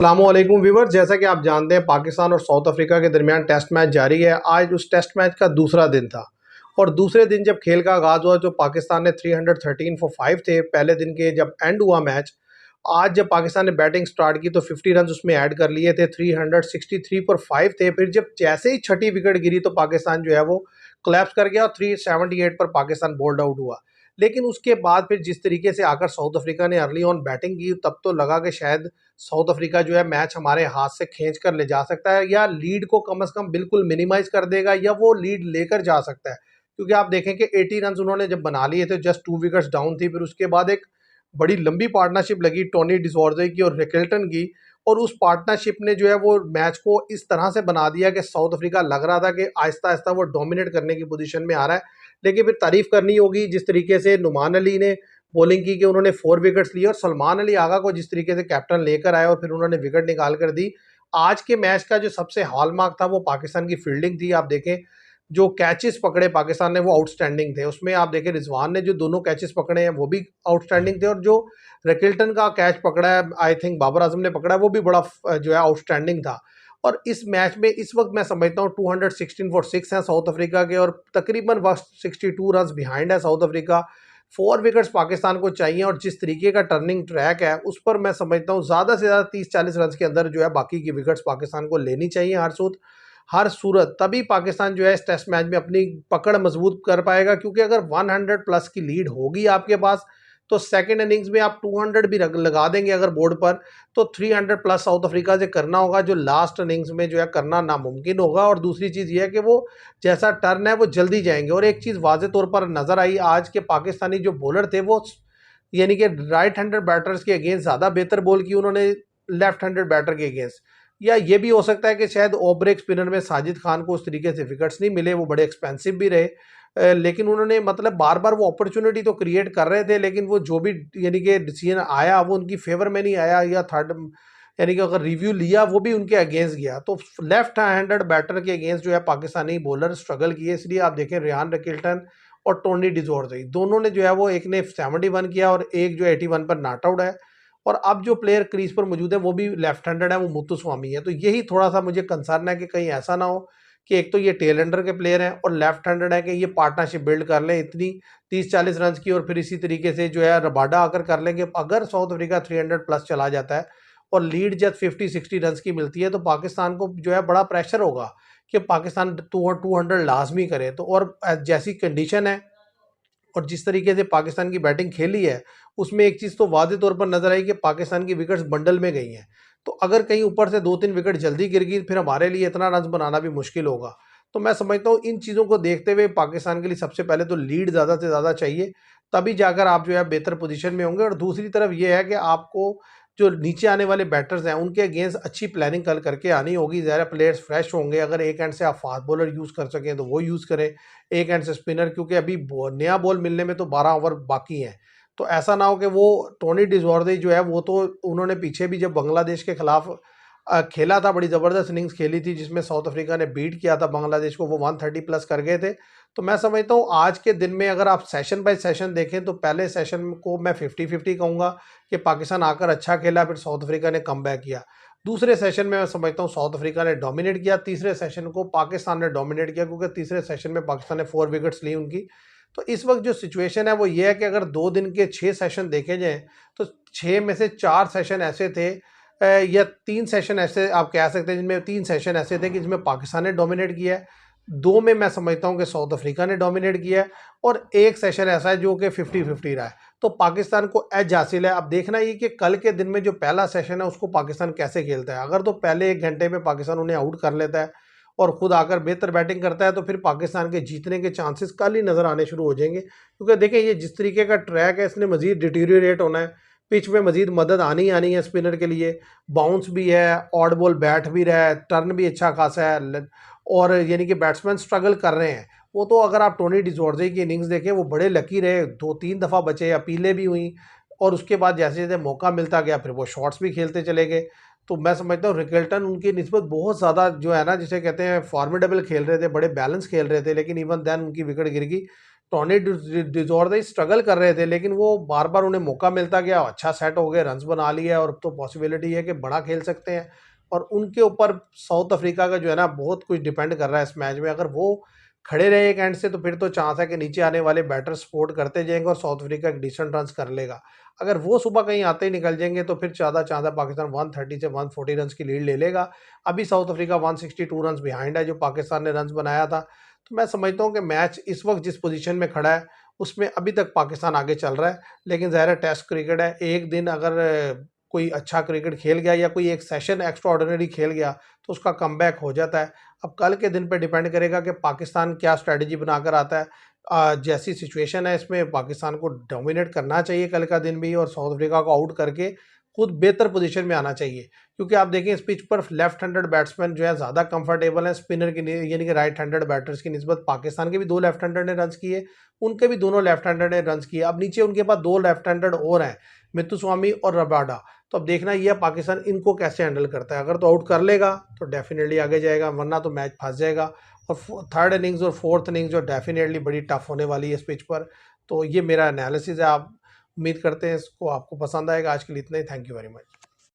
अस्सलामुअलैकुम व्यूवर, जैसा कि आप जानते हैं पाकिस्तान और साउथ अफ्रीका के दरमियान टेस्ट मैच जारी है। आज उस टेस्ट मैच का दूसरा दिन था और दूसरे दिन जब खेल का आगाज़ हुआ तो पाकिस्तान ने 313 फॉर 5 थे पहले दिन के जब एंड हुआ मैच। आज जब पाकिस्तान ने बैटिंग स्टार्ट की तो 50 रन उसमें ऐड कर लिए थे, 363 पर 5 थे। फिर जब जैसे ही छठी विकेट गिरी तो पाकिस्तान जो है वो कोलैप्स कर गया और 378 पर पाकिस्तान बोल्ड आउट हुआ। लेकिन उसके बाद फिर जिस तरीके से आकर साउथ अफ्रीका ने अर्ली ऑन बैटिंग की तब तो लगा कि शायद साउथ अफ्रीका जो है मैच हमारे हाथ से खींच कर ले जा सकता है या लीड को कम से कम बिल्कुल मिनिमाइज कर देगा या वो लीड लेकर जा सकता है। क्योंकि आप देखें कि 80 रन उन्होंने जब बना लिए थे, जस्ट 2 विकेट्स डाउन थी। फिर उसके बाद एक बड़ी लंबी पार्टनरशिप लगी टोनी डिसॉर्जे की और रिकेल्टन की, और उस पार्टनरशिप ने जो है वो मैच को इस तरह से बना दिया कि साउथ अफ्रीका लग रहा था कि आहिस्ता आहिस्ता वो डोमिनेट करने की पोजीशन में आ रहा है। लेकिन फिर तारीफ करनी होगी जिस तरीके से नुमान अली ने बॉलिंग की कि उन्होंने 4 विकेट्स लिए और सलमान अली आगा को जिस तरीके से कैप्टन लेकर आए और फिर उन्होंने विकेट निकाल कर दी। आज के मैच का जो सबसे हॉलमार्क था वो पाकिस्तान की फील्डिंग थी। आप देखें जो कैचेस पकड़े पाकिस्तान ने वो आउटस्टैंडिंग थे। उसमें आप देखें रिजवान ने जो दोनों कैचेस पकड़े हैं वो भी आउटस्टैंडिंग थे, और जो रेकिल्टन का कैच पकड़ा है आई थिंक बाबर आजम ने पकड़ा है वो भी बड़ा जो है आउटस्टैंडिंग था। और इस मैच में इस वक्त मैं समझता हूँ 216 फॉर 6 हैं साउथ अफ्रीका के और तकरीबन 162 रन बिहाइंड है साउथ अफ्रीका। 4 विकेट्स पाकिस्तान को चाहिए और जिस तरीके का टर्निंग ट्रैक है उस पर मैं समझता हूँ ज़्यादा से ज़्यादा 30-40 रन के अंदर जो है बाकी की विकेट्स पाकिस्तान को लेनी चाहिए हर सूरत। तभी पाकिस्तान जो है इस टेस्ट मैच में अपनी पकड़ मजबूत कर पाएगा, क्योंकि अगर 100 प्लस की लीड होगी आपके पास तो सेकंड इनिंग्स में आप 200 भी लगा देंगे अगर बोर्ड पर, तो 300 प्लस साउथ अफ्रीका से करना होगा, जो लास्ट इनिंग्स में जो है करना नामुमकिन होगा। और दूसरी चीज़ ये है कि वो जैसा टर्न है वो जल्दी जाएंगे। और एक चीज़ वाज़े तौर पर नज़र आई आज के पाकिस्तानी जो बॉलर थे वो यानी कि राइट हैंडेड बैटर्स के अगेंस्ट ज़्यादा बेहतर बॉल की उन्होंने लेफ्ट हैंडेड बैटर के अगेंस्ट। या ये भी हो सकता है कि शायद ओब्रेक स्पिनर में साजिद खान को उस तरीके से विकेट्स नहीं मिले, वो बड़े एक्सपेंसिव भी रहे। लेकिन उन्होंने मतलब बार बार वो अपॉर्चुनिटी तो क्रिएट कर रहे थे, लेकिन वो जो भी यानी कि डिसीजन आया वो उनकी फेवर में नहीं आया, या थर्ड यानी कि अगर रिव्यू लिया वो भी उनके अगेंस्ट गया। तो लेफ्ट हैंडेड बैटर के अगेंस्ट जो है पाकिस्तानी बॉलर स्ट्रगल किए। इसलिए आप देखें रियान रकिल्टन और टोनी डिजोर्जे दोनों ने जो है वो एक ने 71 किया और एक जो 81 पर नॉट आउट है। और अब जो प्लेयर क्रीज पर मौजूद है वो भी लेफ्ट हैंडेड है, वो मुत्तुस्वामी है। तो यही थोड़ा सा मुझे कंसर्न है कि कहीं ऐसा ना हो कि एक तो ये टेल एंडर के प्लेयर हैं और लेफ्ट हैंडेड है कि ये पार्टनरशिप बिल्ड कर लें इतनी 30-40 रन की, और फिर इसी तरीके से जो है रबाडा आकर कर लेंगे। अगर साउथ अफ्रीका 300 प्लस चला जाता है और लीड जब 50-60 रन की मिलती है तो पाकिस्तान को जो है बड़ा प्रेशर होगा कि पाकिस्तान 200 लाजमी करे। तो और जैसी कंडीशन है और जिस तरीके से पाकिस्तान की बैटिंग खेली है उसमें एक चीज़ तो वाज़े तौर पर नजर आई कि पाकिस्तान की विकेट्स बंडल में गई हैं। तो अगर कहीं ऊपर से 2-3 विकेट जल्दी गिर गई फिर हमारे लिए इतना रन बनाना भी मुश्किल होगा। तो मैं समझता हूँ इन चीज़ों को देखते हुए पाकिस्तान के लिए सबसे पहले तो लीड ज़्यादा से ज़्यादा चाहिए, तभी जाकर आप जो है बेहतर पोजीशन में होंगे। और दूसरी तरफ ये है कि आपको जो नीचे आने वाले बैटर्स हैं उनके अगेंस्ट अच्छी प्लानिंग कल करके आनी होगी। ज़्यादा प्लेयर्स फ्रेश होंगे, अगर एक एंड से आप फास्ट बॉलर यूज़ कर सकें तो वो यूज़ करें, एक एंड से स्पिनर, क्योंकि अभी नया बॉल मिलने में तो 12 ओवर बाकी हैं। तो ऐसा ना हो कि वो टोनी डिसॉर्जे जो है वो तो उन्होंने पीछे भी जब बांग्लादेश के खिलाफ खेला था बड़ी ज़बरदस्त इनिंग्स खेली थी जिसमें साउथ अफ्रीका ने बीट किया था बांग्लादेश को, वो 130 प्लस कर गए थे। तो मैं समझता हूँ आज के दिन में अगर आप सेशन बाय सेशन देखें तो पहले सेशन को मैं 50-50 कहूँगा कि पाकिस्तान आकर अच्छा खेला, फिर साउथ अफ्रीका ने कम बैक किया। दूसरे सेशन में मैं समझता हूँ साउथ अफ्रीका ने डोमिनेट किया, तीसरे सेशन को पाकिस्तान ने डोमिनेट किया, क्योंकि तीसरे सेशन में पाकिस्तान ने 4 विकेट्स ली उनकी। तो इस वक्त जो सिचुएशन है वो ये है कि अगर 2 दिन के 6 सेशन देखे जाएँ तो 6 में से 4 सेशन ऐसे थे या 3 सेशन ऐसे आप कह सकते हैं जिनमें 3 सेशन ऐसे थे कि जिसमें पाकिस्तान ने डोमिनेट किया है, 2 में मैं समझता हूँ कि साउथ अफ्रीका ने डोमिनेट किया है, और एक सेशन ऐसा है जो कि 50-50 रहा है। तो पाकिस्तान को एज हासिल है। अब देखना ये कि कल के दिन में जो पहला सेशन है उसको पाकिस्तान कैसे खेलता है। अगर तो पहले 1 घंटे में पाकिस्तान उन्हें आउट कर लेता है और खुद आकर बेहतर बैटिंग करता है तो फिर पाकिस्तान के जीतने के चांसेस कल ही नज़र आने शुरू हो जाएंगे। क्योंकि देखें ये जिस तरीके का ट्रैक है इसने मजीद डिटीरियरेट होना है, पिच में मजीद मदद आनी है स्पिनर के लिए, बाउंस भी है, ऑड बॉल बैठ भी रहा है, टर्न भी अच्छा खासा है, और यानी कि बैट्समैन स्ट्रगल कर रहे हैं। वो तो अगर आप टोनी डिसॉर्जे की इनिंग्स देखें वो बड़े लकी रहे, 2-3 दफ़ा बचे, अपीलें भी हुई, और उसके बाद जैसे जैसे मौका मिलता गया फिर वो शॉट्स भी खेलते चले गए। तो मैं समझता हूँ रिकल्टन उनकी निस्बत बहुत ज़्यादा जो है ना जिसे कहते हैं फॉर्मिडेबल खेल रहे थे, बड़े बैलेंस खेल रहे थे, लेकिन इवन देन उनकी विकेट गिर गई। टॉनी डिजोर्डा स्ट्रगल कर रहे थे, लेकिन वो बार बार उन्हें मौका मिलता गया, अच्छा सेट हो गए, रन्स बना लिए और अब तो पॉसिबिलिटी है कि बड़ा खेल सकते हैं। और उनके ऊपर साउथ अफ्रीका का जो है ना बहुत कुछ डिपेंड कर रहा है इस मैच में। अगर वो खड़े रहे एक एंड से तो फिर तो चांस है कि नीचे आने वाले बैटर सपोर्ट करते जाएंगे और साउथ अफ्रीका एक डिसेंट रन कर लेगा। अगर वो सुबह कहीं आते ही निकल जाएंगे तो फिर ज़्यादा चांस है पाकिस्तान 130 से 140 रन की लीड ले लेगा। अभी साउथ अफ्रीका 162 रन बिहाइंड है जो पाकिस्तान ने रन बनाया था। तो मैं समझता हूँ कि मैच इस वक्त जिस पोजीशन में खड़ा है उसमें अभी तक पाकिस्तान आगे चल रहा है। लेकिन ज़ाहिर है टेस्ट क्रिकेट है, एक दिन अगर कोई अच्छा क्रिकेट खेल गया या कोई एक सेशन एक्स्ट्रा ऑर्डिनरी खेल गया तो उसका कमबैक हो जाता है। अब कल के दिन पे डिपेंड करेगा कि पाकिस्तान क्या स्ट्रेटजी बनाकर आता है। जैसी सिचुएशन है इसमें पाकिस्तान को डोमिनेट करना चाहिए कल का दिन भी और साउथ अफ्रीका को आउट करके खुद बेहतर पोजीशन में आना चाहिए। क्योंकि आप देखें इस पिच पर लेफ्ट हैंडेड बैट्समैन जो है ज़्यादा कंफर्टेबल है स्पिनर की यानी कि राइट हैंडेड बैटर्स की निस्बत। पाकिस्तान के भी 2 लेफ्ट हैंडेड ने रन किए, उनके भी दोनों लेफ्ट हैंडेड ने रन किए। अब नीचे उनके पास 2 लेफ्ट हैंडेड और हैं, मित्तुस्वामी और रबाडा। तो अब देखना ये है पाकिस्तान इनको कैसे हैंडल करता है। अगर तो आउट कर लेगा तो डेफिनेटली आगे जाएगा, वरना तो मैच फंस जाएगा। और थर्ड इनिंग्स और फोर्थ इनिंग्स जो डेफिनेटली बड़ी टफ होने वाली है इस पिच पर। तो ये मेरा एनालिसिस है। आप उम्मीद करते हैं इसको आपको पसंद आएगा। आज के लिए इतना ही। Thank you very much.